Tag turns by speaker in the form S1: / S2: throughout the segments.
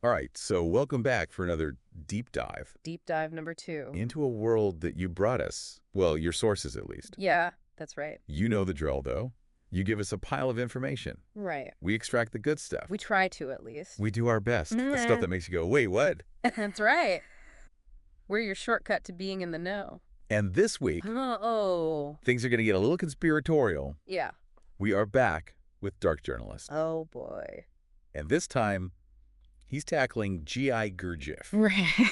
S1: All right, so welcome back for another deep dive
S2: Deep dive number 2.
S1: into a world that you brought us. Well, your sources at least.
S2: Yeah, that's right.
S1: You know the drill, though. You give us a pile of information.
S2: Right.
S1: We extract the good stuff.
S2: We try to, at least.
S1: We do our best. The stuff
S2: Mhm.
S1: that makes you go, wait, what?
S2: That's right. We're your shortcut to being in the know.
S1: And this week,
S2: Oh.
S1: things are going to get a little conspiratorial.
S2: Yeah.
S1: We are back with Dark Journalist.
S2: Oh, boy.
S1: And this time, he's tackling G.I. Gurdjieff.
S2: Right.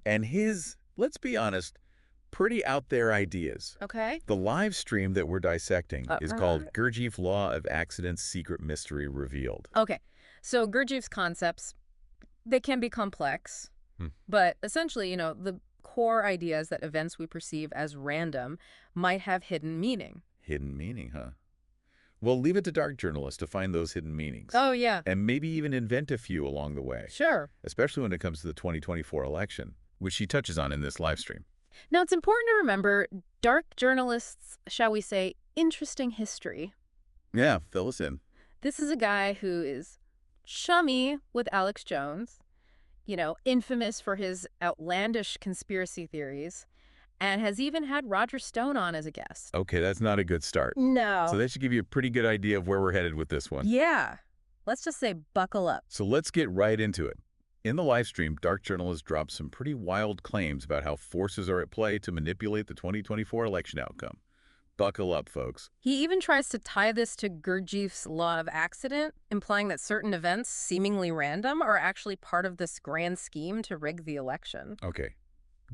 S1: And his, let's be honest, pretty out there ideas.
S2: Okay.
S1: The live stream that we're dissecting is called Gurdjieff Law of Accidents Secret Mystery Revealed.
S2: Okay. So Gurdjieff's concepts, they can be complex, but essentially, the core idea is that events we perceive as random might have hidden meaning.
S1: Hidden meaning, huh? Well, leave it to Dark Journalist to find those hidden meanings.
S2: Oh, yeah.
S1: And maybe even invent a few along the way.
S2: Sure.
S1: Especially when it comes to the 2024 election, which she touches on in this live stream.
S2: Now, it's important to remember Dark Journalist's, shall we say, interesting history.
S1: Yeah, fill us in.
S2: This is a guy who is chummy with Alex Jones, infamous for his outlandish conspiracy theories, and has even had Roger Stone on as a guest.
S1: Okay, that's not a good start.
S2: No.
S1: So that should give you a pretty good idea of where we're headed with this one.
S2: Yeah. Let's just say buckle up.
S1: So let's get right into it. In the live stream, Dark Journalist drops some pretty wild claims about how forces are at play to manipulate the 2024 election outcome. Buckle up, folks.
S2: He even tries to tie this to Gurdjieff's law of accident, implying that certain events, seemingly random, are actually part of this grand scheme to rig the election.
S1: Okay.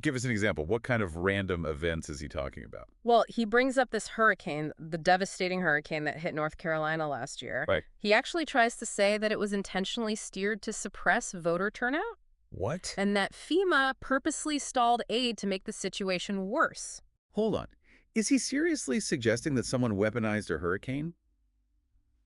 S1: Give us an example. What kind of random events is he talking about?
S2: Well, he brings up this hurricane, the devastating hurricane that hit North Carolina last year.
S1: Right.
S2: He actually tries to say that it was intentionally steered to suppress voter turnout.
S1: What?
S2: And that FEMA purposely stalled aid to make the situation worse.
S1: Hold on. Is he seriously suggesting that someone weaponized a hurricane?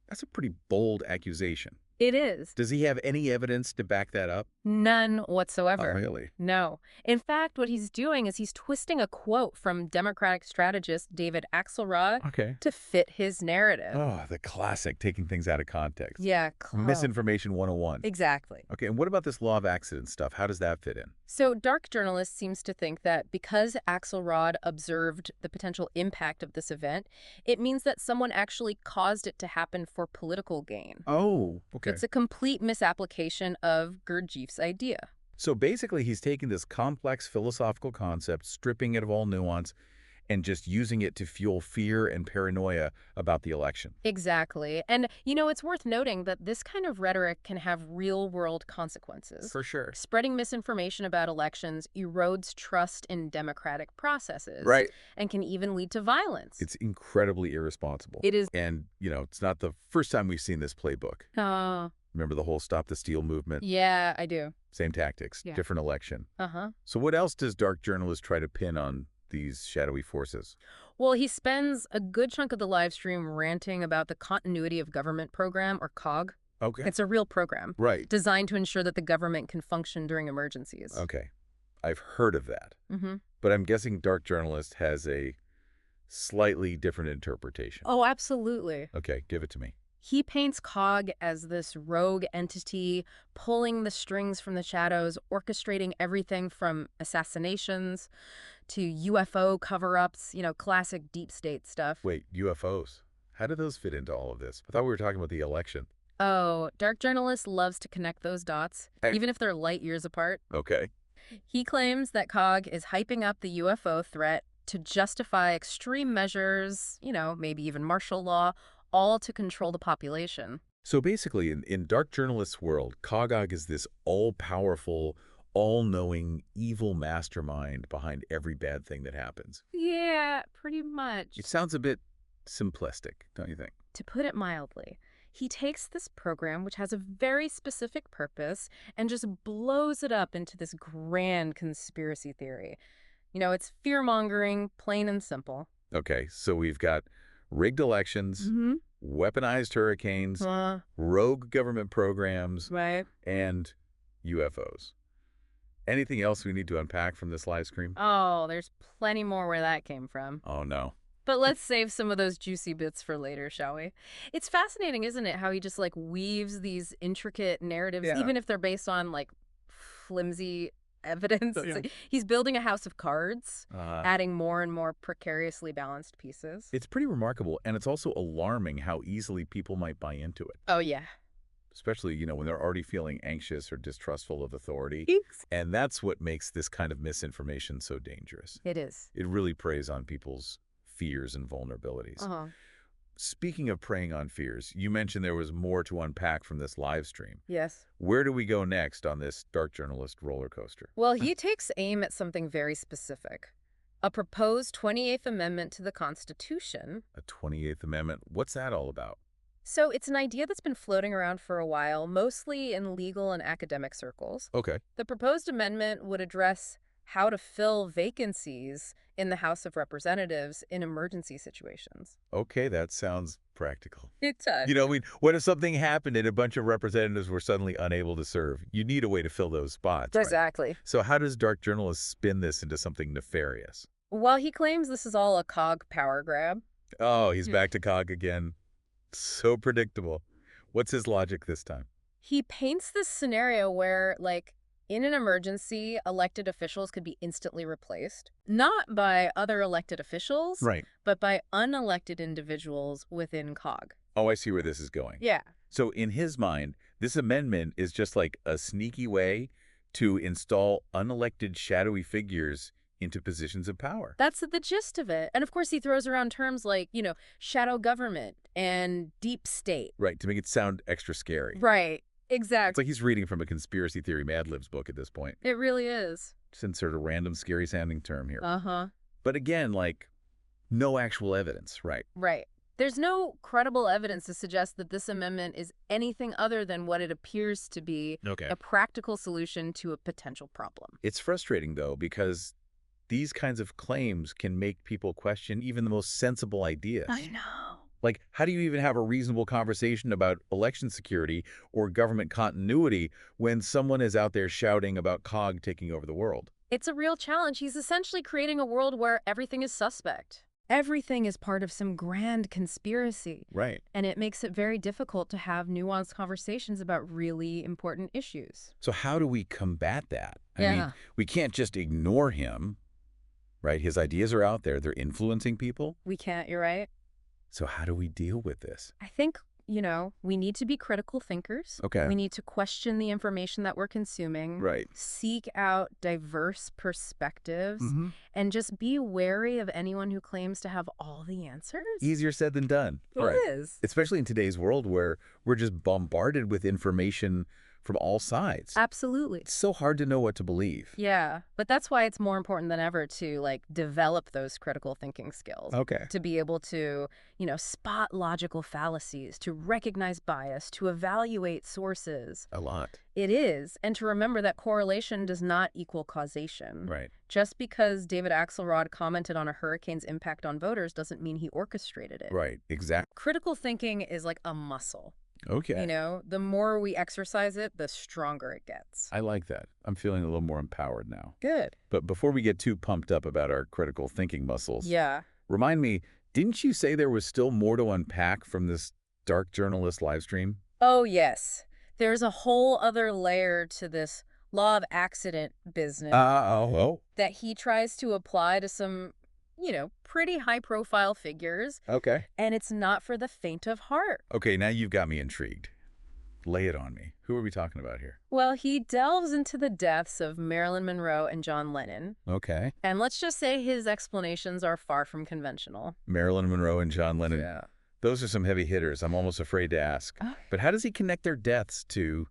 S1: That's a pretty bold accusation.
S2: It is.
S1: Does he have any evidence to back that up?
S2: None whatsoever.
S1: Oh, really?
S2: No. In fact, what he's doing is he's twisting a quote from Democratic strategist David Axelrod to fit his narrative.
S1: Oh, the classic taking things out of context.
S2: Yeah,
S1: Misinformation 101.
S2: Exactly.
S1: Okay, and what about this law of accident stuff? How does that fit in?
S2: So Dark Journalist seems to think that because Axelrod observed the potential impact of this event, it means that someone actually caused it to happen for political gain.
S1: Oh, okay.
S2: It's a complete misapplication of Gurdjieff's idea.
S1: So basically, he's taking this complex philosophical concept, stripping it of all nuance, and just using it to fuel fear and paranoia about the election.
S2: Exactly. And, it's worth noting that this kind of rhetoric can have real-world consequences.
S1: For sure.
S2: Spreading misinformation about elections erodes trust in democratic processes.
S1: Right.
S2: And can even lead to violence.
S1: It's incredibly irresponsible.
S2: It is.
S1: And, it's not the first time we've seen this playbook.
S2: Oh.
S1: Remember the whole Stop the Steal movement?
S2: Yeah, I do.
S1: Same tactics, different election.
S2: Uh-huh.
S1: So what else does Dark Journalist try to pin on these shadowy forces?
S2: Well, he spends a good chunk of the live stream ranting about the Continuity of Government program, or COG.
S1: Okay.
S2: It's a real program.
S1: Right.
S2: Designed to ensure that the government can function during emergencies.
S1: Okay. I've heard of that.
S2: Mm-hmm.
S1: But I'm guessing Dark Journalist has a slightly different interpretation.
S2: Oh, absolutely.
S1: Okay, give it to me.
S2: He paints COG as this rogue entity, pulling the strings from the shadows, orchestrating everything from assassinations to UFO cover-ups, classic deep state stuff.
S1: Wait, UFOs. How do those fit into all of this? I thought we were talking about the election.
S2: Oh, Dark Journalist loves to connect those dots, even if they're light years apart.
S1: Okay.
S2: He claims that COG is hyping up the UFO threat to justify extreme measures, maybe even martial law, all to control the population.
S1: So basically, in Dark Journalist's world, COG is this all-powerful, all-knowing, evil mastermind behind every bad thing that happens.
S2: Yeah, pretty much.
S1: It sounds a bit simplistic, don't you think?
S2: To put it mildly, he takes this program, which has a very specific purpose, and just blows it up into this grand conspiracy theory. It's fear-mongering, plain and simple.
S1: Okay, so we've got rigged elections, weaponized hurricanes, rogue government programs,
S2: right,
S1: and UFOs. Anything else we need to unpack from this live stream?
S2: Oh, there's plenty more where that came from.
S1: Oh, no.
S2: But let's save some of those juicy bits for later, shall we? It's fascinating, isn't it, how he just, like, weaves these intricate narratives,
S1: Yeah.
S2: even if they're based on, like, flimsy evidence.
S1: So, yeah.
S2: It's like he's building a house of cards,
S1: Uh,
S2: adding more and more precariously balanced pieces.
S1: it's pretty remarkable, and it's also alarming how easily people might buy into it.
S2: Oh, yeah.
S1: Especially, when they're already feeling anxious or distrustful of authority. And that's what makes this kind of misinformation so dangerous.
S2: It is.
S1: It really preys on people's fears and vulnerabilities.
S2: Uh-huh.
S1: Speaking of preying on fears, you mentioned there was more to unpack from this live stream.
S2: Yes.
S1: Where do we go next on this Dark Journalist roller coaster?
S2: Well, he takes aim at something very specific. A proposed 28th Amendment to the Constitution.
S1: A 28th Amendment? What's that all about?
S2: So it's an idea that's been floating around for a while, mostly in legal and academic circles.
S1: Okay.
S2: The proposed amendment would address how to fill vacancies in the House of Representatives in emergency situations.
S1: Okay, that sounds practical.
S2: It does.
S1: What if something happened and a bunch of representatives were suddenly unable to serve? You need a way to fill those spots. Right?
S2: Exactly.
S1: So how does Dark Journalist spin this into something nefarious?
S2: Well, he claims this is all a cog power grab.
S1: Oh, he's back to COG again. So predictable. What's his logic this time?
S2: He paints this scenario where, like, in an emergency, elected officials could be instantly replaced, not by other elected officials,
S1: Right.
S2: but by unelected individuals within COG.
S1: Oh, I see where this is going.
S2: Yeah.
S1: So in his mind, this amendment is just like a sneaky way to install unelected shadowy figures into positions of power.
S2: That's the gist of it. And of course, he throws around terms like, shadow government and deep state.
S1: Right, to make it sound extra scary.
S2: Right.
S1: It's
S2: Exactly.
S1: like he's reading from a conspiracy theory Mad Libs book at this point.
S2: It really is.
S1: Just insert a random scary sounding term here.
S2: Uh-huh.
S1: But again, like, no actual evidence, right?
S2: Right. There's no credible evidence to suggest that this amendment is anything other than what it appears to be,
S1: Okay.
S2: a practical solution to a potential problem.
S1: It's frustrating, though, because these kinds of claims can make people question even the most sensible ideas.
S2: I know.
S1: Like, how do you even have a reasonable conversation about election security or government continuity when someone is out there shouting about COG taking over the world?
S2: It's a real challenge. He's essentially creating a world where everything is suspect. Everything is part of some grand conspiracy.
S1: Right.
S2: And it makes it very difficult to have nuanced conversations about really important issues.
S1: So how do we combat that? I
S2: Yeah.
S1: mean, we can't just ignore him, right? His ideas are out there. They're influencing people.
S2: We can't, you're right.
S1: So how do we deal with this?
S2: I think, we need to be critical thinkers.
S1: Okay.
S2: We need to question the information that we're consuming.
S1: Right.
S2: Seek out diverse perspectives.
S1: Mm-hmm.
S2: And just be wary of anyone who claims to have all the answers.
S1: Easier said than done.
S2: It is.
S1: Especially in today's world where we're just bombarded with information from all sides.
S2: Absolutely.
S1: It's so hard to know what to believe.
S2: Yeah, but that's why it's more important than ever to, develop those critical thinking skills.
S1: Okay.
S2: To be able to, spot logical fallacies, to recognize bias, to evaluate sources.
S1: A lot.
S2: It is, and to remember that correlation does not equal causation.
S1: Right.
S2: Just because David Axelrod commented on a hurricane's impact on voters doesn't mean he orchestrated it.
S1: Right. Exactly.
S2: Critical thinking is like a muscle.
S1: Okay.
S2: The more we exercise it, the stronger it gets.
S1: I like that. I'm feeling a little more empowered now.
S2: Good.
S1: But before we get too pumped up about our critical thinking muscles,
S2: Yeah.
S1: remind me, didn't you say there was still more to unpack from this Dark Journalist live stream?
S2: Oh, yes. There's a whole other layer to this law of accident business that he tries to apply to some, pretty high-profile figures.
S1: Okay.
S2: And it's not for the faint of heart.
S1: Okay, now you've got me intrigued. Lay it on me. Who are we talking about here?
S2: Well, he delves into the deaths of Marilyn Monroe and John Lennon.
S1: Okay.
S2: And let's just say his explanations are far from conventional.
S1: Marilyn Monroe and John Lennon.
S2: Yeah.
S1: Those are some heavy hitters. I'm almost afraid to ask.
S2: Oh.
S1: But how does he connect their deaths to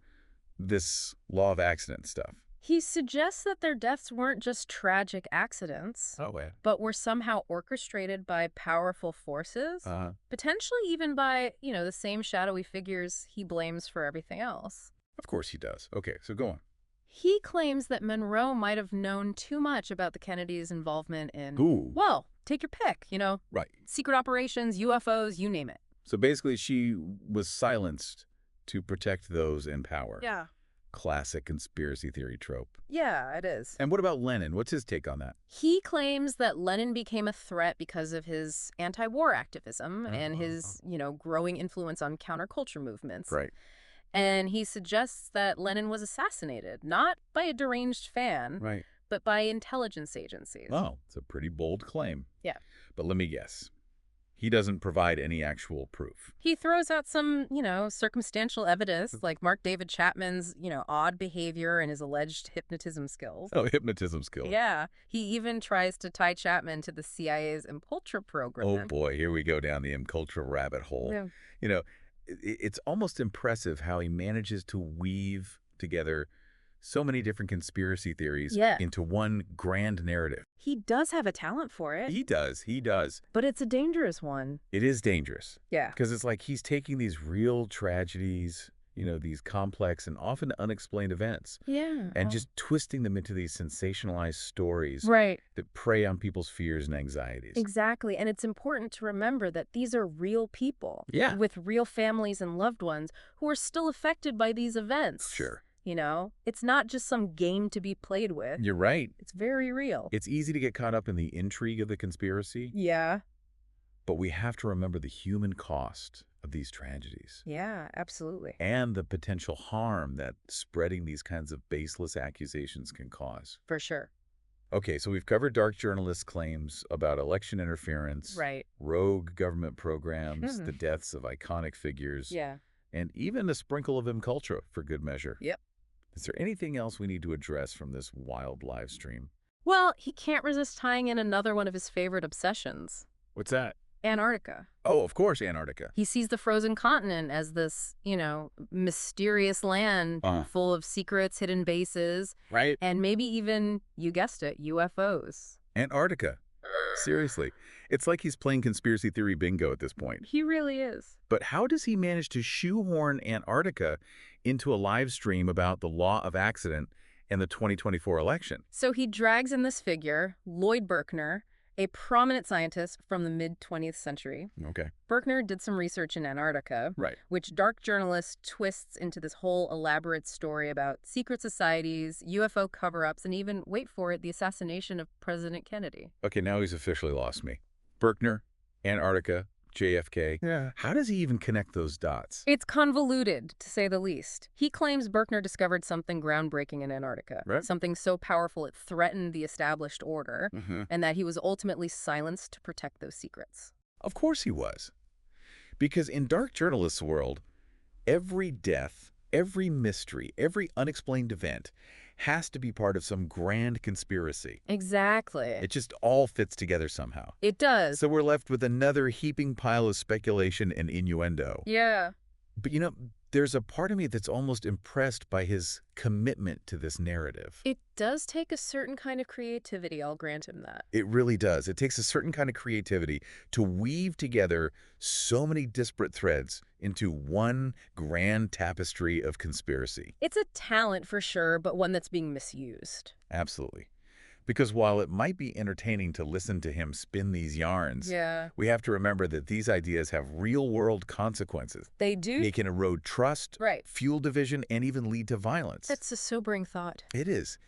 S1: this law of accident stuff?
S2: He suggests that their deaths weren't just tragic accidents, but were somehow orchestrated by powerful forces, potentially even by, the same shadowy figures he blames for everything else.
S1: Of course he does. Okay, so go on.
S2: He claims that Monroe might have known too much about the Kennedys' involvement in,
S1: Ooh.
S2: well, take your pick,
S1: Right.
S2: secret operations, UFOs, you name it.
S1: So basically she was silenced to protect those in power.
S2: Yeah.
S1: classic conspiracy theory trope.
S2: Yeah, it is.
S1: And what about Lenin? What's his take on that?
S2: He claims that Lenin became a threat because of his anti-war activism and his, growing influence on counterculture movements.
S1: Right.
S2: And he suggests that Lenin was assassinated, not by a deranged fan,
S1: Right.
S2: but by intelligence agencies.
S1: Oh, it's a pretty bold claim.
S2: Yeah.
S1: But let me guess. He doesn't provide any actual proof.
S2: He throws out some, circumstantial evidence, like Mark David Chapman's, odd behavior and his alleged hypnotism skills.
S1: Oh, hypnotism skills.
S2: Yeah. He even tries to tie Chapman to the CIA's MKUltra program.
S1: Oh, boy, here we go down the MKUltra rabbit hole.
S2: Yeah.
S1: It's almost impressive how he manages to weave together so many different conspiracy theories into one grand narrative.
S2: He does have a talent for it.
S1: He does.
S2: But it's a dangerous one.
S1: It is dangerous.
S2: Yeah.
S1: Because it's like he's taking these real tragedies, these complex and often unexplained events.
S2: Yeah.
S1: And just twisting them into these sensationalized stories
S2: right.
S1: that prey on people's fears and anxieties.
S2: Exactly. And it's important to remember that these are real people.
S1: Yeah.
S2: With real families and loved ones who are still affected by these events.
S1: Sure.
S2: It's not just some game to be played with.
S1: You're right.
S2: It's very real.
S1: It's easy to get caught up in the intrigue of the conspiracy.
S2: Yeah.
S1: But we have to remember the human cost of these tragedies.
S2: Yeah, absolutely.
S1: And the potential harm that spreading these kinds of baseless accusations can cause.
S2: For sure.
S1: Okay, so we've covered dark journalists' claims about election interference,
S2: right.
S1: rogue government programs, the deaths of iconic figures, and even a sprinkle of MKUltra for good measure.
S2: Yep.
S1: Is there anything else we need to address from this wild live stream?
S2: Well, he can't resist tying in another one of his favorite obsessions.
S1: What's that?
S2: Antarctica.
S1: Oh, of course, Antarctica.
S2: He sees the frozen continent as this, mysterious land full of secrets, hidden bases.
S1: Right.
S2: And maybe even, you guessed it, UFOs.
S1: Antarctica. Seriously. It's like he's playing conspiracy theory bingo at this point.
S2: He really is.
S1: But how does he manage to shoehorn Antarctica into a live stream about the law of accident and the 2024 election?
S2: So he drags in this figure, Lloyd Berkner, a prominent scientist from the mid-20th century.
S1: Okay.
S2: Berkner did some research in Antarctica, which DarkJournalist twists into this whole elaborate story about secret societies, UFO cover-ups, and even, wait for it, the assassination of President Kennedy.
S1: Okay, now he's officially lost me. Berkner, Antarctica, JFK. Yeah. How does he even connect those dots?
S2: It's convoluted, to say the least. He claims Berkner discovered something groundbreaking in Antarctica, something so powerful it threatened the established order, and that he was ultimately silenced to protect those secrets.
S1: Of course he was. Because in dark journalists' world, every death, every mystery, every unexplained event has to be part of some grand conspiracy.
S2: Exactly.
S1: It just all fits together somehow.
S2: It does.
S1: So we're left with another heaping pile of speculation and innuendo.
S2: Yeah.
S1: But there's a part of me that's almost impressed by his commitment to this narrative.
S2: It does take a certain kind of creativity, I'll grant him that.
S1: It really does. It takes a certain kind of creativity to weave together so many disparate threads into one grand tapestry of conspiracy.
S2: It's a talent for sure, but one that's being misused.
S1: Absolutely. Because while it might be entertaining to listen to him spin these yarns, we have to remember that these ideas have real-world consequences.
S2: They do.
S1: They can erode trust, fuel division, and even lead to violence.
S2: That's a sobering thought.
S1: It is.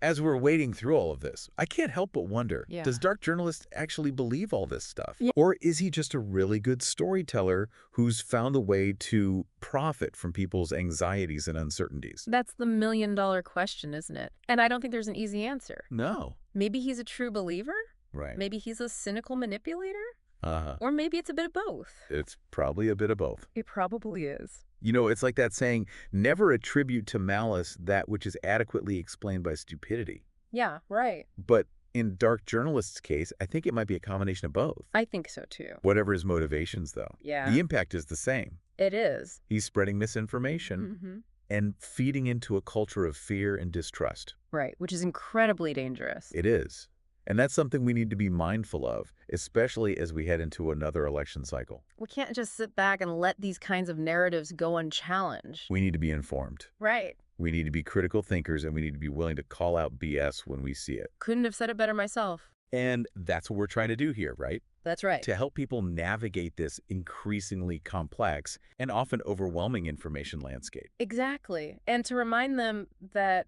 S1: As we're wading through all of this, I can't help but wonder, does Dark Journalist actually believe all this stuff? Or is he just a really good storyteller who's found a way to profit from people's anxieties and uncertainties?
S2: That's the million-dollar question, isn't it? And I don't think there's an easy answer.
S1: No.
S2: Maybe he's a true believer?
S1: Right.
S2: Maybe he's a cynical manipulator?
S1: Uh-huh.
S2: Or maybe it's a bit of both.
S1: It's probably a bit of both.
S2: It probably is.
S1: It's like that saying, never attribute to malice that which is adequately explained by stupidity.
S2: Yeah, right.
S1: But in Dark Journalist's case, I think it might be a combination of both.
S2: I think so, too.
S1: Whatever his motivations, though.
S2: Yeah.
S1: The impact is the same.
S2: It is.
S1: He's spreading misinformation and feeding into a culture of fear and distrust.
S2: Right, which is incredibly dangerous.
S1: It is. And that's something we need to be mindful of, especially as we head into another election cycle.
S2: We can't just sit back and let these kinds of narratives go unchallenged.
S1: We need to be informed.
S2: Right.
S1: We need to be critical thinkers, and we need to be willing to call out BS when we see it.
S2: Couldn't have said it better myself.
S1: And that's what we're trying to do here, right?
S2: That's right.
S1: to help people navigate this increasingly complex and often overwhelming information landscape.
S2: Exactly. And to remind them that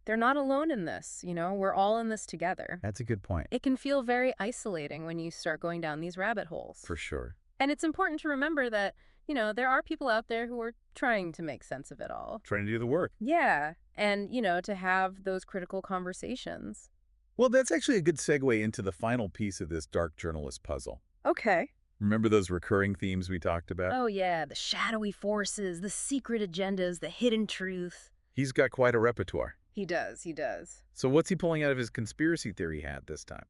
S2: they're not alone in this. We're all in this together.
S1: That's a good point.
S2: It can feel very isolating when you start going down these rabbit holes.
S1: For sure.
S2: And it's important to remember that, there are people out there who are trying to make sense of it all.
S1: Trying to do the work.
S2: Yeah. And, to have those critical conversations.
S1: Well, that's actually a good segue into the final piece of this dark journalist puzzle.
S2: Okay.
S1: Remember those recurring themes we talked about?
S2: Oh, yeah. The shadowy forces, the secret agendas, the hidden truth.
S1: He's got quite a repertoire.
S2: He does. He does.
S1: So what's he pulling out of his conspiracy theory hat this time?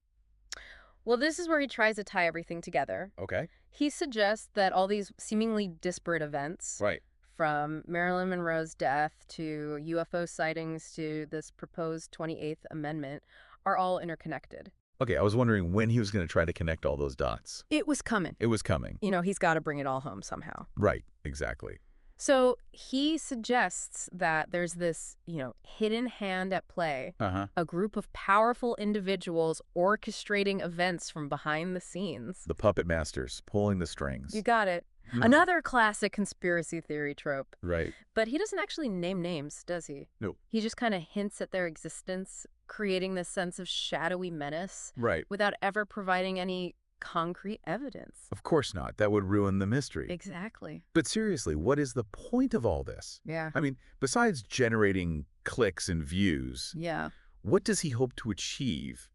S2: Well, this is where he tries to tie everything together.
S1: Okay.
S2: He suggests that all these seemingly disparate events,
S1: Right.
S2: from Marilyn Monroe's death to UFO sightings to this proposed 28th Amendment, are all interconnected.
S1: Okay, I was wondering when he was going to try to connect all those dots.
S2: It was coming.
S1: It was coming.
S2: He's got to bring it all home somehow.
S1: Right, exactly.
S2: So he suggests that there's this, hidden hand at play, a group of powerful individuals orchestrating events from behind the scenes.
S1: The puppet masters pulling the strings.
S2: You got it. Another classic conspiracy theory trope.
S1: Right.
S2: But he doesn't actually name names, does he?
S1: No.
S2: He just kind of hints at their existence, creating this sense of shadowy menace.
S1: Right.
S2: Without ever providing any concrete evidence.
S1: Of course not. That would ruin the mystery.
S2: Exactly.
S1: But seriously, what is the point of all this?
S2: Yeah.
S1: I mean, besides generating clicks and views,
S2: Yeah.
S1: what does he hope to achieve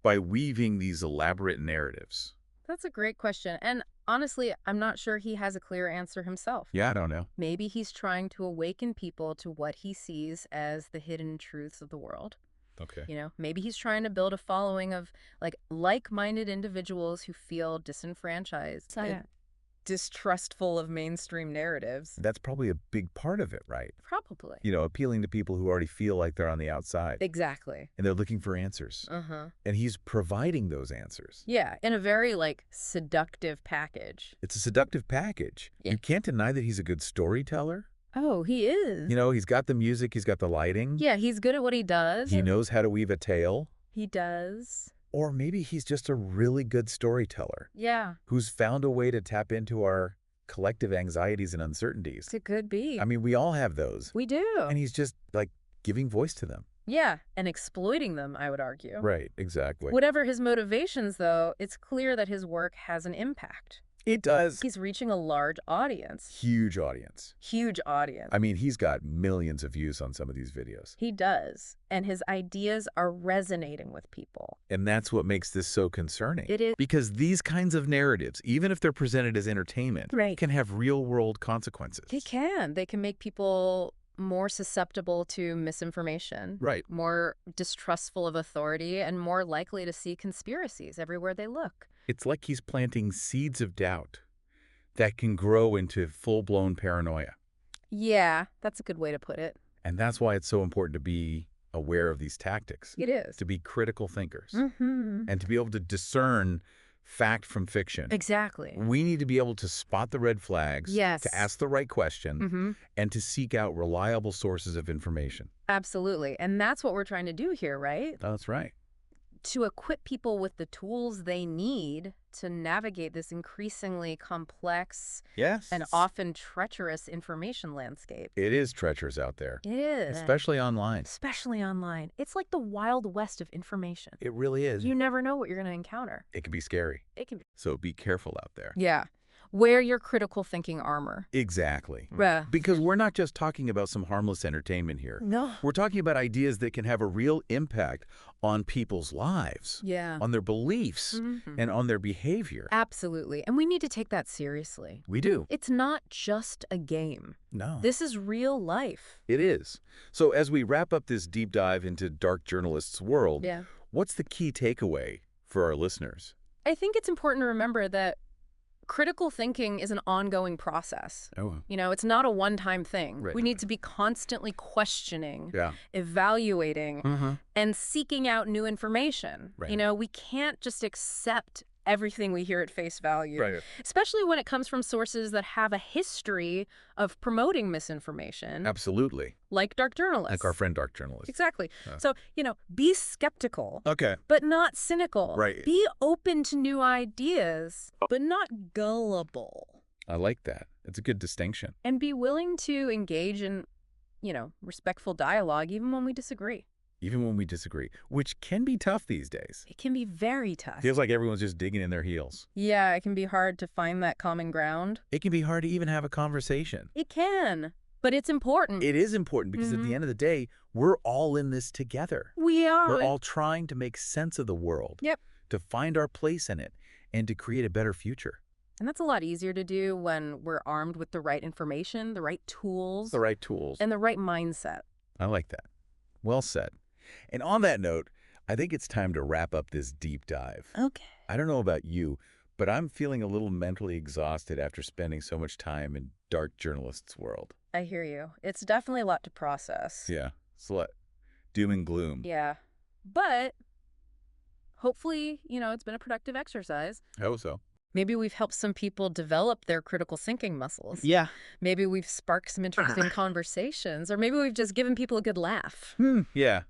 S1: by weaving these elaborate narratives?
S2: That's a great question. And honestly, I'm not sure he has a clear answer himself.
S1: Yeah, I don't know.
S2: Maybe he's trying to awaken people to what he sees as the hidden truths of the world.
S1: Okay.
S2: Maybe he's trying to build a following of like-minded individuals who feel disenfranchised and distrustful of mainstream narratives.
S1: That's probably a big part of it, right?
S2: Probably.
S1: Appealing to people who already feel like they're on the outside.
S2: Exactly.
S1: And they're looking for answers. And he's providing those answers.
S2: Yeah, in a very, seductive package.
S1: It's a seductive package.
S2: Yeah.
S1: You can't deny that he's a good storyteller.
S2: Oh, he is.
S1: He's got the music, he's got the lighting.
S2: Yeah, he's good at what he does.
S1: He knows how to weave a tale.
S2: He does.
S1: Or maybe he's just a really good storyteller.
S2: Yeah.
S1: Who's found a way to tap into our collective anxieties and uncertainties.
S2: It could be.
S1: I mean, we all have those.
S2: We do.
S1: And he's just, giving voice to them.
S2: Yeah, and exploiting them, I would argue.
S1: Right, exactly.
S2: Whatever his motivations, though, it's clear that his work has an impact.
S1: It does.
S2: He's reaching a large audience.
S1: Huge audience.
S2: Huge audience.
S1: I mean, he's got millions of views on some of these videos.
S2: He does. And his ideas are resonating with people.
S1: And that's what makes this so concerning.
S2: It is.
S1: Because these kinds of narratives, even if they're presented as entertainment,
S2: Right.
S1: can have real-world consequences.
S2: They can. They can make people more susceptible to misinformation.
S1: Right.
S2: More distrustful of authority and more likely to see conspiracies everywhere they look.
S1: It's like he's planting seeds of doubt that can grow into full-blown paranoia.
S2: Yeah, that's a good way to put it.
S1: And that's why it's so important to be aware of these tactics.
S2: It is.
S1: To be critical thinkers.
S2: Mm-hmm.
S1: And to be able to discern fact from fiction.
S2: Exactly.
S1: We need to be able to spot the red flags,
S2: Yes.
S1: to ask the right question,
S2: Mm-hmm.
S1: and to seek out reliable sources of information.
S2: Absolutely. And that's what we're trying to do here, right?
S1: That's right.
S2: To equip people with the tools they need to navigate this increasingly complex
S1: Yes.
S2: and often treacherous information landscape.
S1: It is treacherous out there.
S2: It is.
S1: Especially online.
S2: Especially online. It's like the Wild West of information.
S1: It really is.
S2: You never know what you're going to encounter.
S1: It can be scary.
S2: It can be.
S1: So be careful out there.
S2: Yeah. Wear your critical thinking armor.
S1: Exactly.
S2: Yeah.
S1: Because we're not just talking about some harmless entertainment here.
S2: No.
S1: We're talking about ideas that can have a real impact on people's lives,
S2: Yeah.
S1: on their beliefs,
S2: Mhm.
S1: and on their behavior.
S2: Absolutely. And we need to take that seriously.
S1: We do.
S2: It's not just a game.
S1: No.
S2: This is real life.
S1: It is. So as we wrap up this deep dive into Dark Journalist's world,
S2: Yeah.
S1: what's the key takeaway for our listeners?
S2: I think it's important to remember that critical thinking is an ongoing process.
S1: Oh,
S2: It's not a one-time thing.
S1: Right.
S2: We need to be constantly questioning,
S1: yeah.
S2: evaluating,
S1: Mm-hmm.
S2: and seeking out new information.
S1: Right.
S2: We can't just accept everything we hear at face value.
S1: Right.
S2: Especially when it comes from sources that have a history of promoting misinformation.
S1: Absolutely.
S2: Like Dark Journalist.
S1: Like our friend Dark Journalist.
S2: Exactly. So, be skeptical.
S1: Okay.
S2: But not cynical.
S1: Right.
S2: Be open to new ideas, but not gullible.
S1: I like that. It's a good distinction.
S2: And be willing to engage in, respectful dialogue even when we disagree.
S1: Even when we disagree, which can be tough these days.
S2: It can be very tough.
S1: Feels like everyone's just digging in their heels.
S2: Yeah, it can be hard to find that common ground.
S1: It can be hard to even have a conversation.
S2: It can, but it's important.
S1: It is important because at the end of the day, we're all in this together.
S2: We are.
S1: We're all trying to make sense of the world.
S2: Yep.
S1: To find our place in it and to create a better future.
S2: And that's a lot easier to do when we're armed with the right information, the right tools.
S1: The right tools.
S2: And the right mindset.
S1: I like that. Well said. And on that note, I think it's time to wrap up this deep dive.
S2: Okay.
S1: I don't know about you, but I'm feeling a little mentally exhausted after spending so much time in Dark Journalist's world.
S2: I hear you. It's definitely a lot to process.
S1: Yeah. It's a lot. Doom and gloom.
S2: Yeah. But hopefully, it's been a productive exercise.
S1: I hope so.
S2: Maybe we've helped some people develop their critical thinking muscles.
S1: Yeah.
S2: Maybe we've sparked some interesting conversations, or maybe we've just given people a good laugh.
S1: Yeah.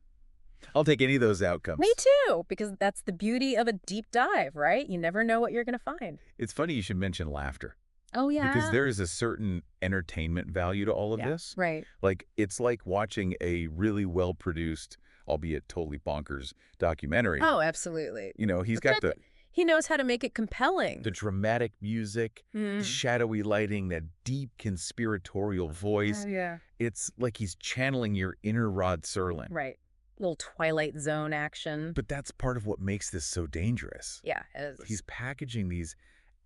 S1: I'll take any of those outcomes.
S2: Me too, because that's the beauty of a deep dive, right? You never know what you're going to find.
S1: It's funny you should mention laughter.
S2: Oh, yeah.
S1: Because there is a certain entertainment value to all of this.
S2: Right.
S1: Like, it's like watching a really well-produced, albeit totally bonkers, documentary.
S2: Oh, absolutely.
S1: He's got
S2: He knows how to make it compelling.
S1: the dramatic music, the shadowy lighting, that deep conspiratorial voice.
S2: Oh, yeah.
S1: It's like he's channeling your inner Rod Serling.
S2: Right. Little Twilight Zone action.
S1: But that's part of what makes this so dangerous.
S2: Yeah, it is.
S1: He's packaging these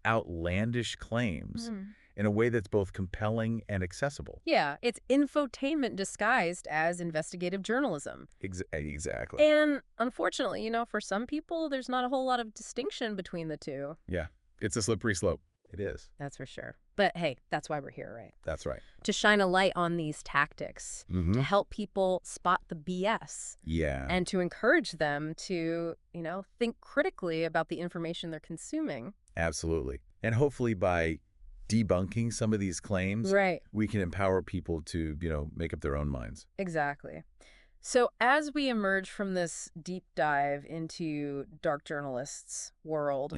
S1: outlandish claims in a way that's both compelling and accessible.
S2: Yeah, it's infotainment disguised as investigative journalism.
S1: Exactly.
S2: And unfortunately, for some people, there's not a whole lot of distinction between the two.
S1: Yeah, it's a slippery slope. It is.
S2: That's for sure. But hey, that's why we're here, right?
S1: That's right.
S2: To shine a light on these tactics, to help people spot the BS.
S1: Yeah.
S2: And to encourage them to, think critically about the information they're consuming.
S1: Absolutely. And hopefully by debunking some of these claims, we can empower people to, make up their own minds.
S2: Exactly. So as we emerge from this deep dive into Dark Journalist's world,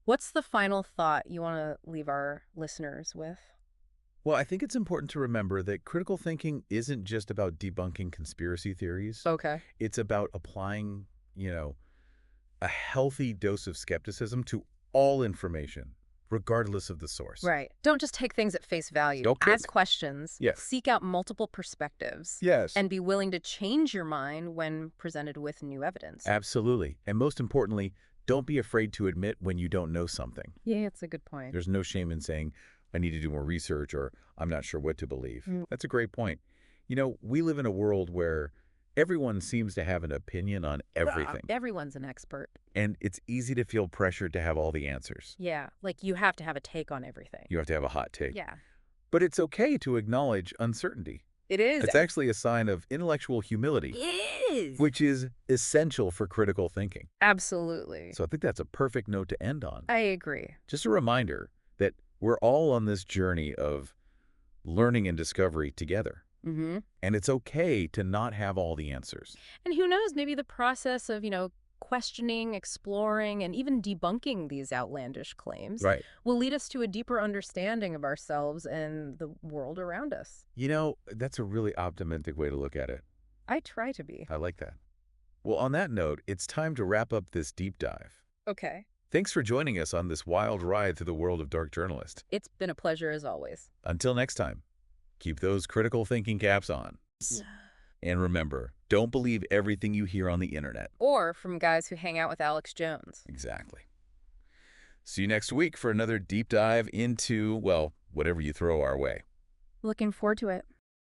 S2: what's the final thought you want to leave our listeners with?
S1: Well, I think it's important to remember that critical thinking isn't just about debunking conspiracy theories.
S2: Okay.
S1: It's about applying, a healthy dose of skepticism to all information, regardless of the source.
S2: Right. Don't just take things at face value. Ask questions.
S1: Yes.
S2: Seek out multiple perspectives.
S1: Yes.
S2: And be willing to change your mind when presented with new evidence.
S1: Absolutely. And most importantly, don't be afraid to admit when you don't know something.
S2: Yeah, it's a good point.
S1: There's no shame in saying, I need to do more research, or I'm not sure what to believe. That's a great point. We live in a world where everyone seems to have an opinion on everything.
S2: Everyone's an expert.
S1: And it's easy to feel pressured to have all the answers.
S2: Yeah, like you have to have a take on everything.
S1: You have to have a hot take.
S2: Yeah.
S1: But it's okay to acknowledge uncertainty.
S2: It is.
S1: It's actually a sign of intellectual humility.
S2: It is.
S1: Which is essential for critical thinking.
S2: Absolutely.
S1: So I think that's a perfect note to end on.
S2: I agree.
S1: Just a reminder that we're all on this journey of learning and discovery together. And it's okay to not have all the answers.
S2: And who knows, maybe the process of, questioning, exploring, and even debunking these outlandish claims will lead us to a deeper understanding of ourselves and the world around us.
S1: That's a really optimistic way to look at it.
S2: I try to be.
S1: I like that. Well, on that note, it's time to wrap up this deep dive.
S2: Okay.
S1: Thanks for joining us on this wild ride through the world of Dark Journalist.
S2: It's been a pleasure as always.
S1: Until next time, keep those critical thinking caps on. And remember, don't believe everything you hear on the internet.
S2: Or from guys who hang out with Alex Jones.
S1: Exactly. See you next week for another deep dive into, well, whatever you throw our way.
S2: Looking forward to it.